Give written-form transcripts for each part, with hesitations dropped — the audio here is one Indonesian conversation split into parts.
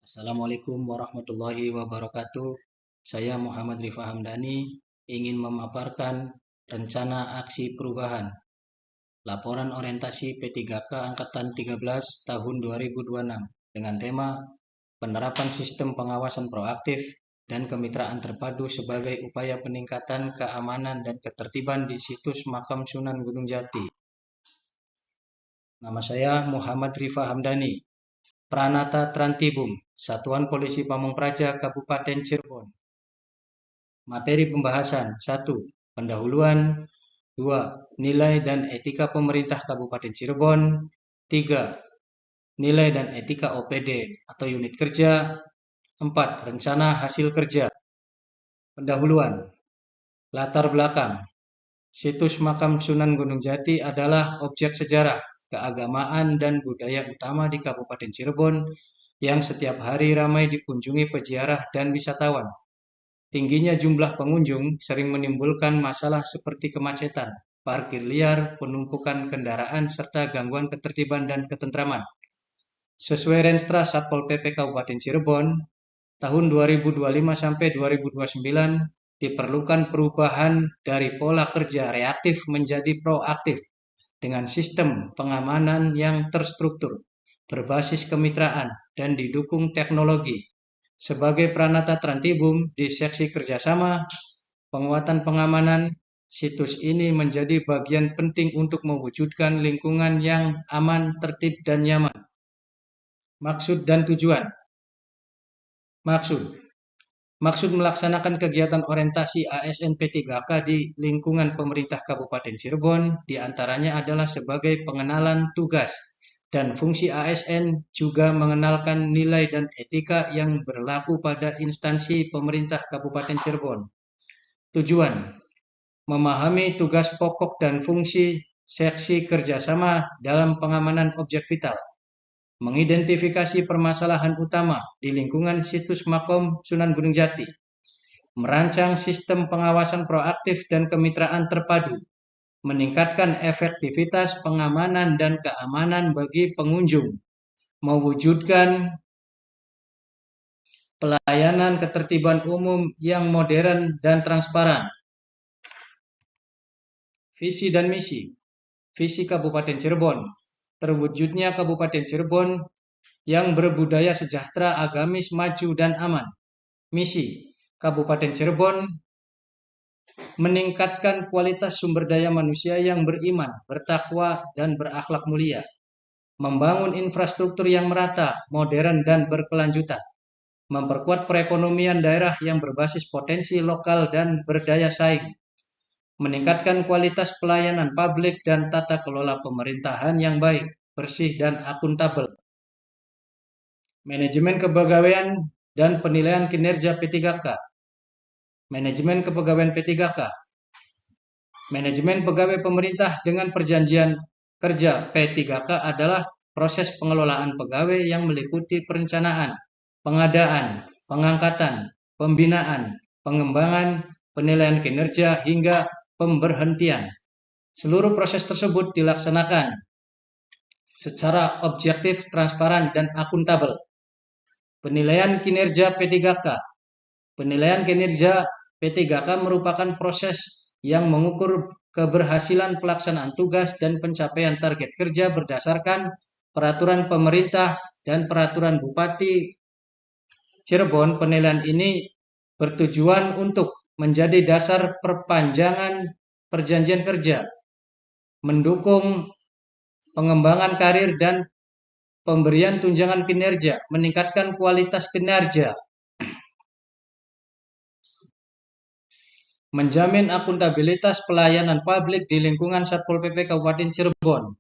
Assalamualaikum warahmatullahi wabarakatuh. Saya Muhammad Rifa Hamdani ingin memaparkan rencana aksi perubahan laporan orientasi P3K Angkatan 13 tahun 2026 dengan tema penerapan sistem pengawasan proaktif dan kemitraan terpadu sebagai upaya peningkatan keamanan dan ketertiban di situs Makam Sunan Gunung Jati. Nama saya Muhammad Rifa Hamdani, Pranata Trantibum, Satuan Polisi Pamung Praja Kabupaten Cirebon. Materi pembahasan 1. Pendahuluan. 2. Nilai dan etika pemerintah Kabupaten Cirebon. 3. Nilai dan etika OPD atau unit kerja. 4. Rencana hasil kerja. Pendahuluan. Latar belakang. Situs Makam Sunan Gunung Jati adalah objek sejarah, keagamaan, dan budaya utama di Kabupaten Cirebon yang setiap hari ramai dikunjungi peziarah dan wisatawan. Tingginya jumlah pengunjung sering menimbulkan masalah seperti kemacetan, parkir liar, penumpukan kendaraan, serta gangguan ketertiban dan ketentraman. Sesuai Renstra Satpol PP Kabupaten Cirebon, tahun 2025 sampai 2029 diperlukan perubahan dari pola kerja reaktif menjadi proaktif dengan sistem pengamanan yang terstruktur, berbasis kemitraan, dan didukung teknologi. Sebagai Pranata Trantibum di seksi kerjasama, penguatan pengamanan, situs ini menjadi bagian penting untuk mewujudkan lingkungan yang aman, tertib, dan nyaman. Maksud dan tujuan. Maksud melaksanakan kegiatan orientasi ASN P3K di lingkungan pemerintah Kabupaten Cirebon diantaranya adalah sebagai pengenalan tugas dan fungsi ASN, juga mengenalkan nilai dan etika yang berlaku pada instansi pemerintah Kabupaten Cirebon. Tujuan: memahami tugas pokok dan fungsi seksi kerjasama dalam pengamanan objek vital, mengidentifikasi permasalahan utama di lingkungan situs Makam Sunan Gunung Jati, merancang sistem pengawasan proaktif dan kemitraan terpadu, meningkatkan efektivitas pengamanan dan keamanan bagi pengunjung, mewujudkan pelayanan ketertiban umum yang modern dan transparan. Visi dan misi. Visi Kabupaten Cirebon: terwujudnya Kabupaten Cirebon yang berbudaya sejahtera, agamis, maju, dan aman. Misi Kabupaten Cirebon: meningkatkan kualitas sumber daya manusia yang beriman, bertakwa, dan berakhlak mulia, membangun infrastruktur yang merata, modern, dan berkelanjutan, memperkuat perekonomian daerah yang berbasis potensi lokal dan berdaya saing, meningkatkan kualitas pelayanan publik dan tata kelola pemerintahan yang baik, bersih, dan akuntabel. Manajemen kepegawaian dan penilaian kinerja P3K. Manajemen kepegawaian P3K. Manajemen pegawai pemerintah dengan perjanjian kerja P3K adalah proses pengelolaan pegawai yang meliputi perencanaan, pengadaan, pengangkatan, pembinaan, pengembangan, penilaian kinerja, hingga pemberhentian. Seluruh proses tersebut dilaksanakan secara objektif, transparan, dan akuntabel. Penilaian kinerja P3K. Penilaian kinerja P3K merupakan proses yang mengukur keberhasilan pelaksanaan tugas dan pencapaian target kerja berdasarkan peraturan pemerintah dan peraturan Bupati Cirebon. Penilaian ini bertujuan untuk menjadi dasar perpanjangan perjanjian kerja, mendukung pengembangan karir dan pemberian tunjangan kinerja, meningkatkan kualitas kinerja, menjamin akuntabilitas pelayanan publik di lingkungan Satpol PP Kabupaten Cirebon.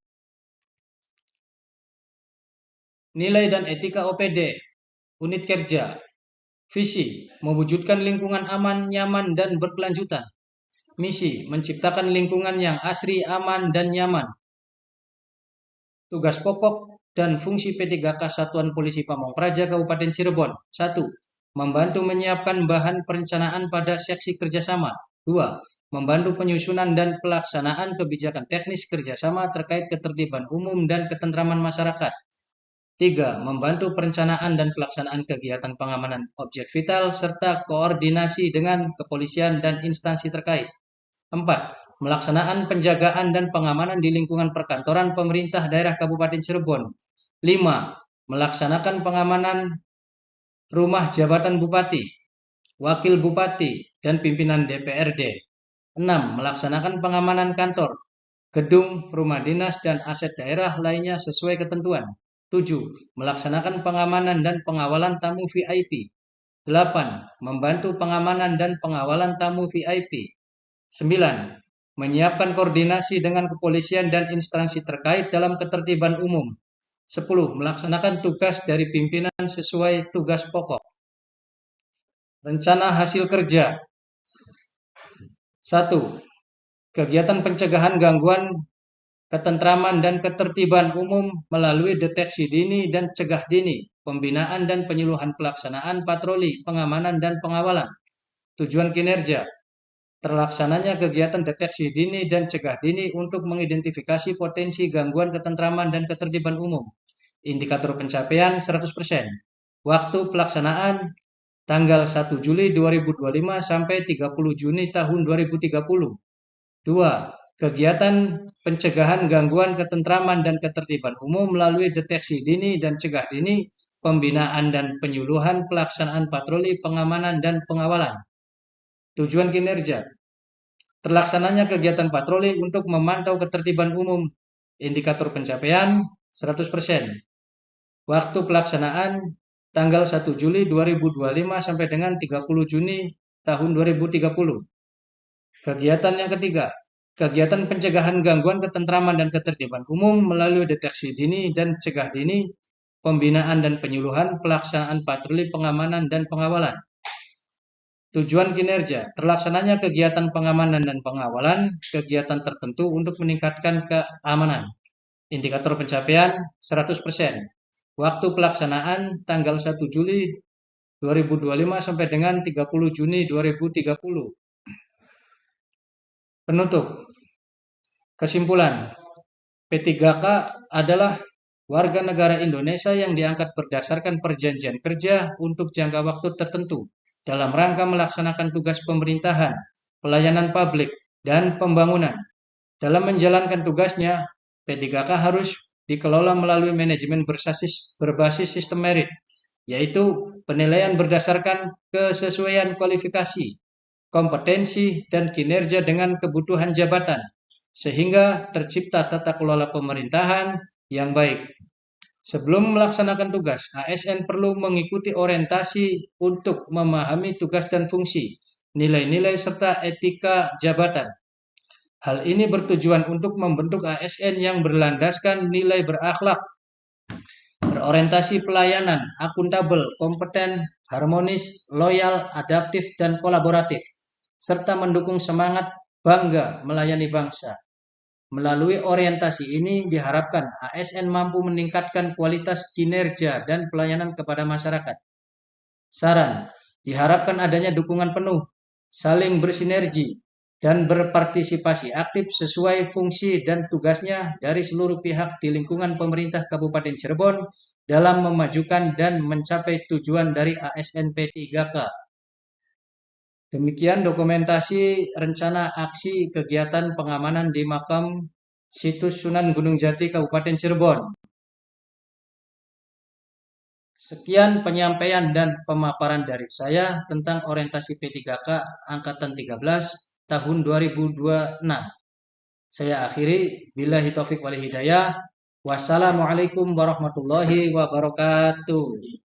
Nilai dan etika OPD, unit kerja. Visi: mewujudkan lingkungan aman, nyaman, dan berkelanjutan. Misi: menciptakan lingkungan yang asri, aman, dan nyaman. Tugas pokok dan fungsi P3K Satuan Polisi Pamung Praja Kabupaten Cirebon. 1. Membantu menyiapkan bahan perencanaan pada seksi kerjasama. 2. Membantu penyusunan dan pelaksanaan kebijakan teknis kerjasama terkait ketertiban umum dan ketentraman masyarakat. 3. Membantu perencanaan dan pelaksanaan kegiatan pengamanan objek vital serta koordinasi dengan kepolisian dan instansi terkait. 4. Melaksanaan penjagaan dan pengamanan di lingkungan perkantoran pemerintah daerah Kabupaten Cirebon. 5. Melaksanakan pengamanan rumah jabatan bupati, wakil bupati, dan pimpinan DPRD. 6. Melaksanakan pengamanan kantor, gedung, rumah dinas, dan aset daerah lainnya sesuai ketentuan. 7. Melaksanakan pengamanan dan pengawalan tamu VIP. 8. Membantu pengamanan dan pengawalan tamu VIP. 9. Menyiapkan koordinasi dengan kepolisian dan instansi terkait dalam ketertiban umum. 10. Melaksanakan tugas dari pimpinan sesuai tugas pokok. Rencana hasil kerja. 1. Kegiatan pencegahan gangguan ketentraman dan ketertiban umum melalui deteksi dini dan cegah dini, pembinaan dan penyuluhan pelaksanaan patroli, pengamanan dan pengawalan. Tujuan kinerja. Terlaksananya kegiatan deteksi dini dan cegah dini untuk mengidentifikasi potensi gangguan ketentraman dan ketertiban umum. Indikator pencapaian 100%. Waktu pelaksanaan tanggal 1 Juli 2025 sampai 30 Juni tahun 2030. 2. Kegiatan pencegahan gangguan ketentraman dan ketertiban umum melalui deteksi dini dan cegah dini, pembinaan dan penyuluhan pelaksanaan patroli, pengamanan dan pengawalan. Tujuan kinerja. Terlaksananya kegiatan patroli untuk memantau ketertiban umum. Indikator pencapaian 100%. Waktu pelaksanaan tanggal 1 Juli 2025 sampai dengan 30 Juni tahun 2030. Kegiatan yang ketiga. Kegiatan pencegahan gangguan ketentraman dan ketertiban umum melalui deteksi dini dan cegah dini, pembinaan dan penyuluhan pelaksanaan patroli, pengamanan dan pengawalan. Tujuan kinerja. Terlaksananya kegiatan pengamanan dan pengawalan kegiatan tertentu untuk meningkatkan keamanan. Indikator pencapaian 100%. Waktu pelaksanaan tanggal 1 Juli 2025 sampai dengan 30 Juni 2030. Penutup. Kesimpulan. P3K adalah warga negara Indonesia yang diangkat berdasarkan perjanjian kerja untuk jangka waktu tertentu dalam rangka melaksanakan tugas pemerintahan, pelayanan publik, dan pembangunan. Dalam menjalankan tugasnya, P3K harus dikelola melalui manajemen berbasis sistem merit, yaitu penilaian berdasarkan kesesuaian kualifikasi, kompetensi, dan kinerja dengan kebutuhan jabatan, sehingga tercipta tata kelola pemerintahan yang baik. Sebelum melaksanakan tugas, ASN perlu mengikuti orientasi untuk memahami tugas dan fungsi, nilai-nilai serta etika jabatan. Hal ini bertujuan untuk membentuk ASN yang berlandaskan nilai berakhlak, berorientasi pelayanan, akuntabel, kompeten, harmonis, loyal, adaptif, dan kolaboratif, serta mendukung semangat bangga melayani bangsa. Melalui orientasi ini diharapkan ASN mampu meningkatkan kualitas kinerja dan pelayanan kepada masyarakat. Saran, diharapkan adanya dukungan penuh, saling bersinergi, dan berpartisipasi aktif sesuai fungsi dan tugasnya dari seluruh pihak di lingkungan pemerintah Kabupaten Cirebon dalam memajukan dan mencapai tujuan dari ASN P3K. Demikian dokumentasi rencana aksi kegiatan pengamanan di makam situs Sunan Gunung Jati Kabupaten Cirebon. Sekian penyampaian dan pemaparan dari saya tentang orientasi P3K Angkatan 13 tahun 2026. Saya akhiri, billahi taufik wal hidayah. Wassalamualaikum warahmatullahi wabarakatuh.